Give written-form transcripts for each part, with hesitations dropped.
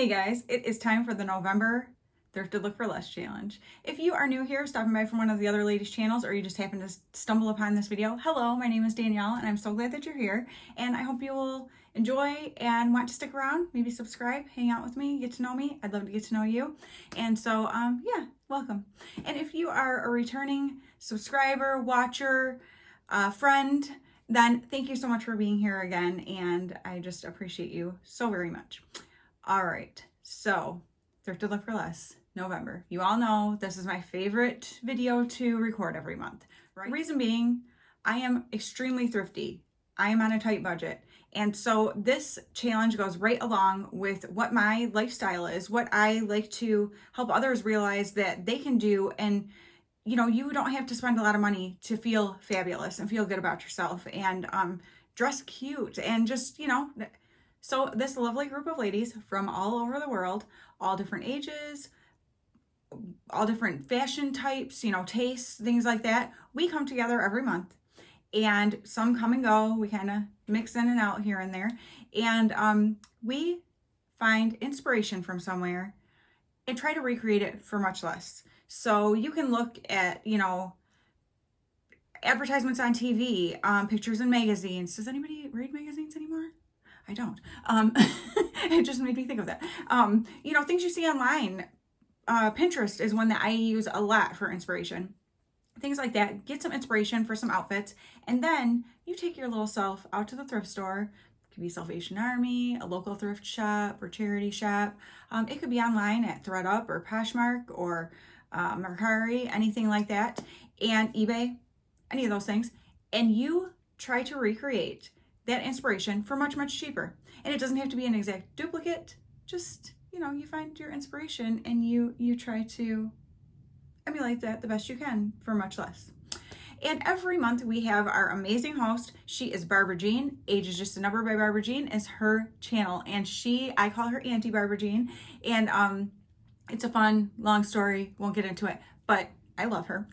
Hey guys, it is time for the November Thrifted Look for Less challenge. If you are new here, stopping by from one of the other ladies' channels, or you just happen to stumble upon this video, hello, my name is Danielle, and I'm so glad that you're here, and I hope you will enjoy and want to stick around, maybe subscribe, hang out with me, get to know me. I'd love to get to know you, and so, yeah, welcome. And if you are a returning subscriber, watcher, friend, then thank you so much for being here again, and I just appreciate you so very much. All right, so Thrifted Look for Less, November. You all know this is my favorite video to record every month, right? Reason being, I am extremely thrifty. I am on a tight budget. And so this challenge goes right along with what my lifestyle is, what I like to help others realize that they can do. And, you know, you don't have to spend a lot of money to feel fabulous and feel good about yourself and dress cute and just, you know. So this lovely group of ladies from all over the world, all different ages, all different fashion types, you know, tastes, things like that. We come together every month, and some come and go. We kind of mix in and out here and there. And we find inspiration from somewhere and try to recreate it for much less. So you can look at, you know, advertisements on TV, pictures in magazines. Does anybody read magazines anymore? I don't. It just made me think of that. You know, things you see online. Pinterest is one that I use a lot for inspiration. Things like that. Get some inspiration for some outfits. And then you take your little self out to the thrift store. It could be Salvation Army, a local thrift shop or charity shop. It could be online at ThredUp or Poshmark or Mercari, anything like that. And eBay, any of those things. And you try to recreate that inspiration for much, much cheaper. And it doesn't have to be an exact duplicate. Just, you know, you find your inspiration and you try to emulate that the best you can for much less. And every month we have our amazing host. She is Barbara Jean. Age is Just a Number by Barbara Jean is her channel. And I call her Auntie Barbara Jean. And it's a fun, long story. Won't get into it. But I love her.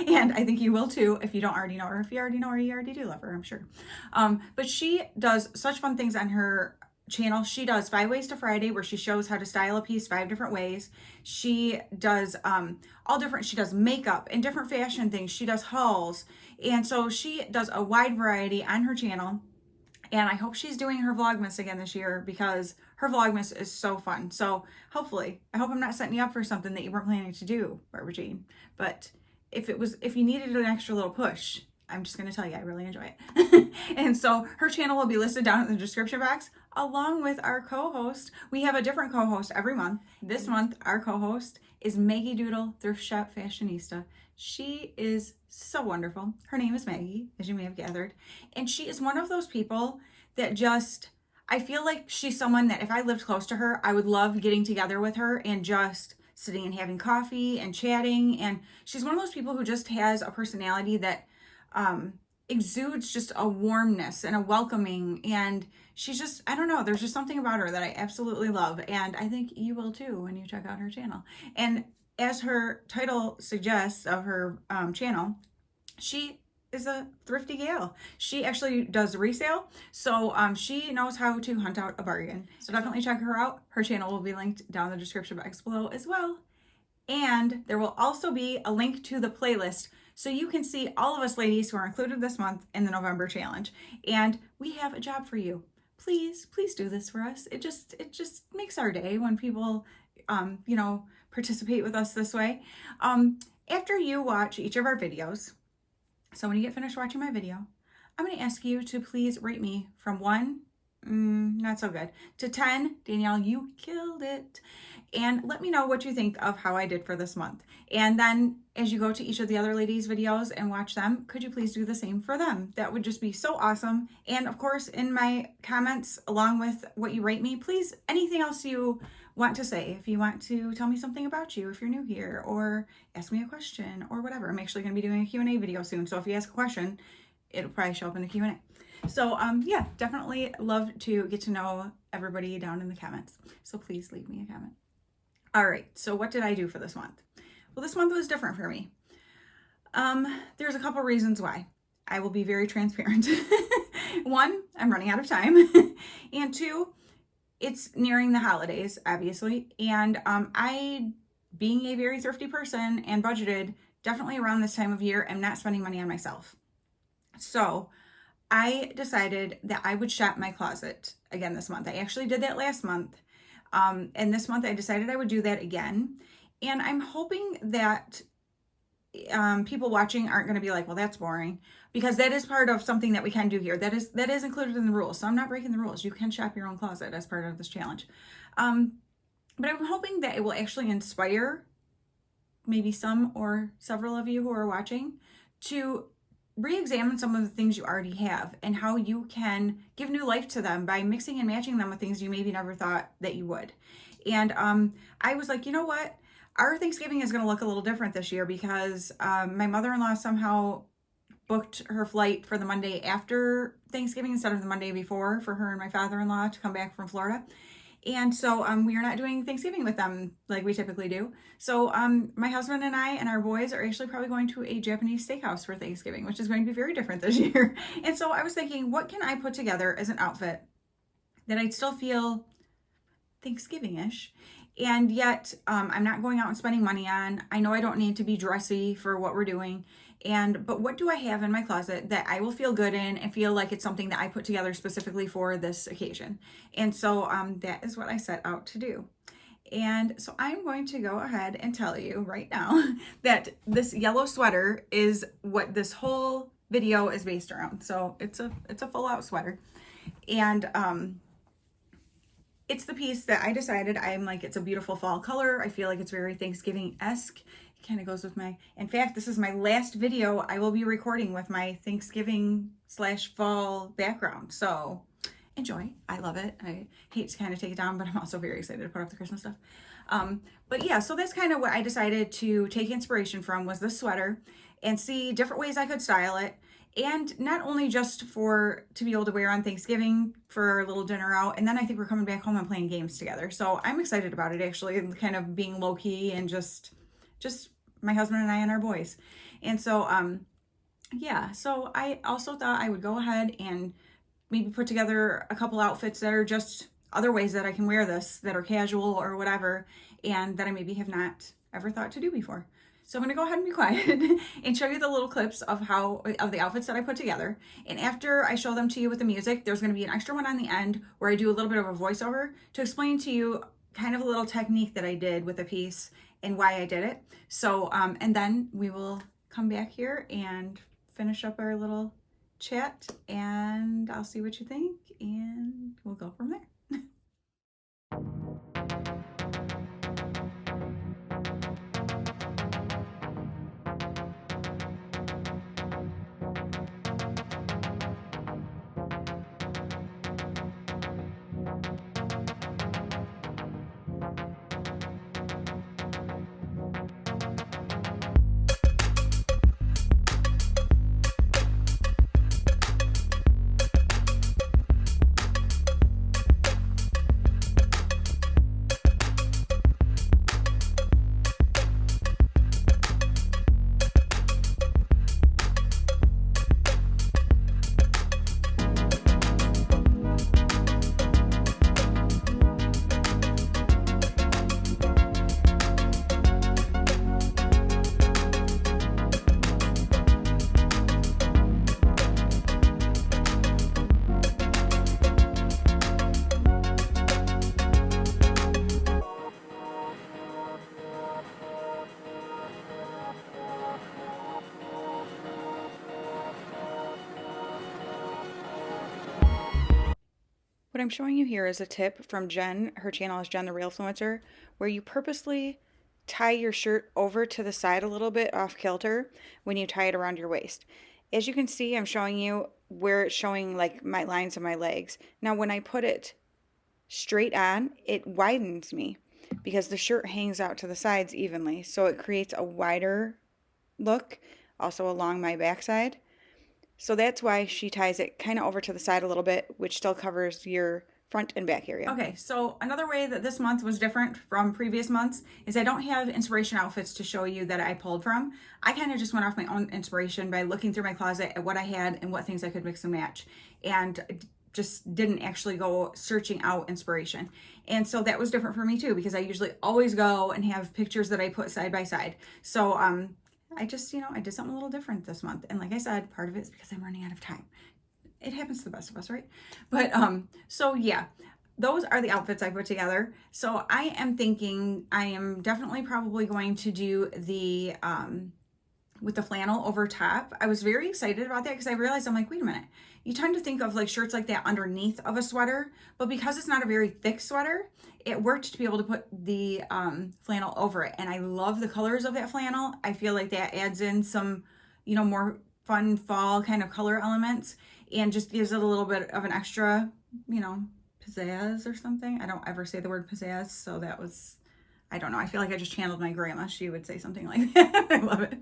And I think you will too if you don't already know her. If you already know her, you already do love her, I'm sure. But she does such fun things on her channel. She does 5 Ways to Friday, where she shows how to style a piece 5 different ways. She does she does makeup and different fashion things. She does hauls. And so she does a wide variety on her channel. And I hope she's doing her Vlogmas again this year, because her Vlogmas is so fun. So hopefully, I hope I'm not setting you up for something that you weren't planning to do, Barbara Jean. But if you needed an extra little push, I'm just going to tell you, I really enjoy it. And so her channel will be listed down in the description box, along with our co-host. We have a different co-host every month. This month, our co-host is Maggie Doodle, Thrift Shop Fashionista. She is so wonderful. Her name is Maggie, as you may have gathered. And she is one of those people that just, I feel like she's someone that if I lived close to her, I would love getting together with her and just sitting and having coffee and chatting. And she's one of those people who just has a personality that exudes just a warmness and a welcoming. And she's just, I don't know, there's just something about her that I absolutely love. And I think you will too when you check out her channel. And as her title suggests of her channel, she is a thrifty gal. She actually does resale, so she knows how to hunt out a bargain. So definitely check her out. Her channel will be linked down in the description box below as well. And there will also be a link to the playlist, so you can see all of us ladies who are included this month in the November challenge. And we have a job for you. Please do this for us. It just makes our day when people, you know, participate with us this way. After you watch each of our videos, so when you get finished watching my video, I'm going to ask you to please rate me from 1, not so good, to 10, Danielle, you killed it. And let me know what you think of how I did for this month. And then as you go to each of the other ladies' videos and watch them, could you please do the same for them? That would just be so awesome. And of course, in my comments, along with what you rate me, please, anything else you want to say. If you want to tell me something about you, if you're new here, or ask me a question or whatever. I'm actually going to be doing a Q&A video soon. So if you ask a question, it'll probably show up in the Q&A. So yeah, definitely love to get to know everybody down in the comments. So please leave me a comment. All right, so what did I do for this month? Well, this month was different for me. There's a couple reasons why. I will be very transparent. 1, I'm running out of time. And 2, it's nearing the holidays, obviously, and I, being a very thrifty person and budgeted, definitely around this time of year, am not spending money on myself. So I decided that I would shop my closet again this month. I actually did that last month. And this month I decided I would do that again. And I'm hoping that people watching aren't going to be like, well, that's boring, because that is part of something that we can do here. That is included in the rules. So I'm not breaking the rules. You can shop your own closet as part of this challenge. But I'm hoping that it will actually inspire maybe some or several of you who are watching to re-examine some of the things you already have and how you can give new life to them by mixing and matching them with things you maybe never thought that you would. And I was like, you know what? Our Thanksgiving is going to look a little different this year because my mother-in-law somehow booked her flight for the Monday after Thanksgiving instead of the Monday before for her and my father-in-law to come back from Florida. And so we are not doing Thanksgiving with them like we typically do. So my husband and I and our boys are actually probably going to a Japanese steakhouse for Thanksgiving, which is going to be very different this year. And so I was thinking, what can I put together as an outfit that I'd still feel Thanksgiving-ish, and yet I'm not going out and spending money on. I know I don't need to be dressy for what we're doing. But what do I have in my closet that I will feel good in and feel like it's something that I put together specifically for this occasion? And so that is what I set out to do. And so I'm going to go ahead and tell you right now that this yellow sweater is what this whole video is based around. So it's a full out sweater. And it's the piece that I decided I'm like, it's a beautiful fall color. I feel like it's very Thanksgiving-esque. It kind of goes with my, in fact, this is my last video I will be recording with my Thanksgiving/fall background. So enjoy. I love it. I hate to kind of take it down, but I'm also very excited to put up the Christmas stuff. But yeah, so that's kind of what I decided to take inspiration from, was this sweater, and see different ways I could style it. And not only just to be able to wear on Thanksgiving for a little dinner out, and then I think we're coming back home and playing games together. So I'm excited about it, actually, and kind of being low key and just my husband and I and our boys. And so yeah, so I also thought I would go ahead and maybe put together a couple outfits that are just other ways that I can wear this, that are casual or whatever, and that I maybe have not ever thought to do before. So I'm going to go ahead and be quiet and show you the little clips of the outfits that I put together. And after I show them to you with the music, there's going to be an extra one on the end where I do a little bit of a voiceover to explain to you kind of a little technique that I did with the piece and why I did it. So, and then we will come back here and finish up our little chat, and I'll see what you think, and we'll go from there. What I'm showing you here is a tip from Jen. Her channel is Jen the Real Influencer, where you purposely tie your shirt over to the side a little bit off kilter when you tie it around your waist. As you can see, I'm showing you where it's showing like my lines of my legs. Now when I put it straight on, it widens me because the shirt hangs out to the sides evenly. So it creates a wider look also along my backside. So that's why she ties it kind of over to the side a little bit, which still covers your front and back area. Okay, so another way that this month was different from previous months is I don't have inspiration outfits to show you that I pulled from. I kind of just went off my own inspiration by looking through my closet at what I had and what things I could mix and match. And just didn't actually go searching out inspiration. And so that was different for me too, because I usually always go and have pictures that I put side by side. So I just, I did something a little different this month. And like I said, part of it is because I'm running out of time. It happens to the best of us, right? But so yeah, those are the outfits I put together. So I am thinking I am definitely probably going to do the with the flannel over top. I was very excited about that because I realized, I'm like, wait a minute. You tend to think of like shirts like that underneath of a sweater, but because it's not a very thick sweater, it worked to be able to put the flannel over it. And I love the colors of that flannel. I feel like that adds in some, more fun fall kind of color elements and just gives it a little bit of an extra, pizzazz or something. I don't ever say the word pizzazz, so that was, I don't know. I feel like I just channeled my grandma. She would say something like that. I love it.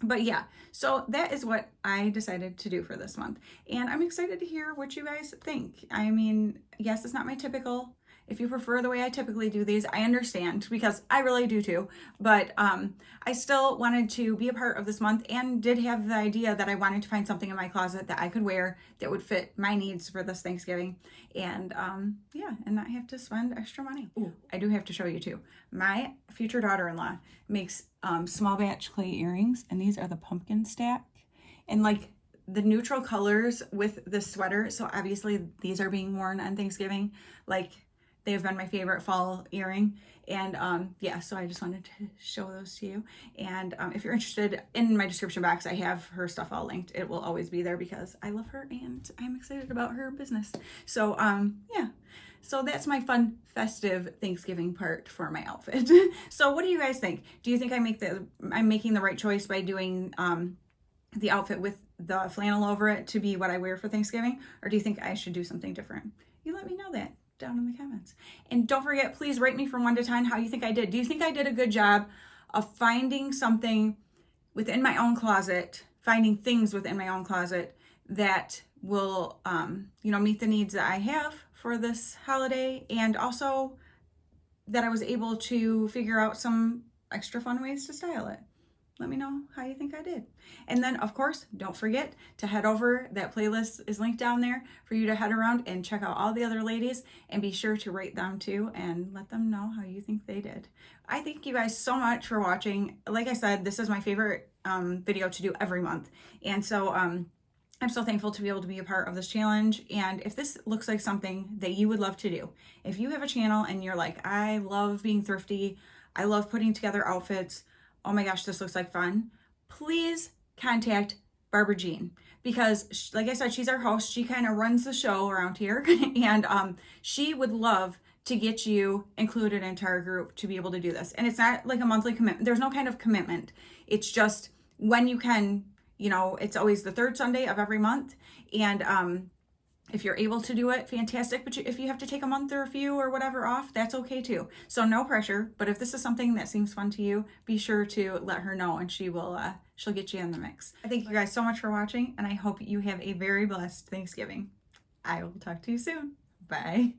But yeah, so that is what I decided to do for this month. And I'm excited to hear what you guys think. I mean, yes, it's not my typical. If you prefer the way I typically do these, I understand because I really do too. But I still wanted to be a part of this month and did have the idea that I wanted to find something in my closet that I could wear that would fit my needs for this Thanksgiving. And yeah, and not have to spend extra money. Ooh, I do have to show you too. My future daughter-in-law makes small batch clay earrings, and these are the pumpkin stack. And like the neutral colors with the sweater. So obviously these are being worn on Thanksgiving. Like, they have been my favorite fall earring. And yeah, so I just wanted to show those to you. And if you're interested, in my description box, I have her stuff all linked. It will always be there because I love her and I'm excited about her business. So yeah, so that's my fun, festive Thanksgiving part for my outfit. So what do you guys think? Do you think I'm making the right choice by doing the outfit with the flannel over it to be what I wear for Thanksgiving? Or do you think I should do something different? You let me know that down in the comments. And don't forget, please rate me from 1 to 10 how you think I did. Do you think I did a good job of finding something within my own closet, finding things within my own closet that will, meet the needs that I have for this holiday, and also that I was able to figure out some extra fun ways to style it? Let me know how you think I did. And then, of course, don't forget to head over. That playlist is linked down there for you to head around and check out all the other ladies, and be sure to rate them too and let them know how you think they did. I thank you guys so much for watching. Like I said, this is my favorite video to do every month. And so I'm so thankful to be able to be a part of this challenge. And if this looks like something that you would love to do, if you have a channel and you're like, I love being thrifty, I love putting together outfits, oh my gosh, this looks like fun, please contact Barbara Jean, because like I said, she's our host. She kind of runs the show around here, and she would love to get you included into our group to be able to do this. And it's not like a monthly commitment. There's no kind of commitment. It's just when you can, it's always the third Sunday of every month. And if you're able to do it, fantastic. But if you have to take a month or a few or whatever off, that's okay too. So no pressure. But if this is something that seems fun to you, be sure to let her know, and she'll get you in the mix. I thank you guys so much for watching, and I hope you have a very blessed Thanksgiving. I will talk to you soon. Bye.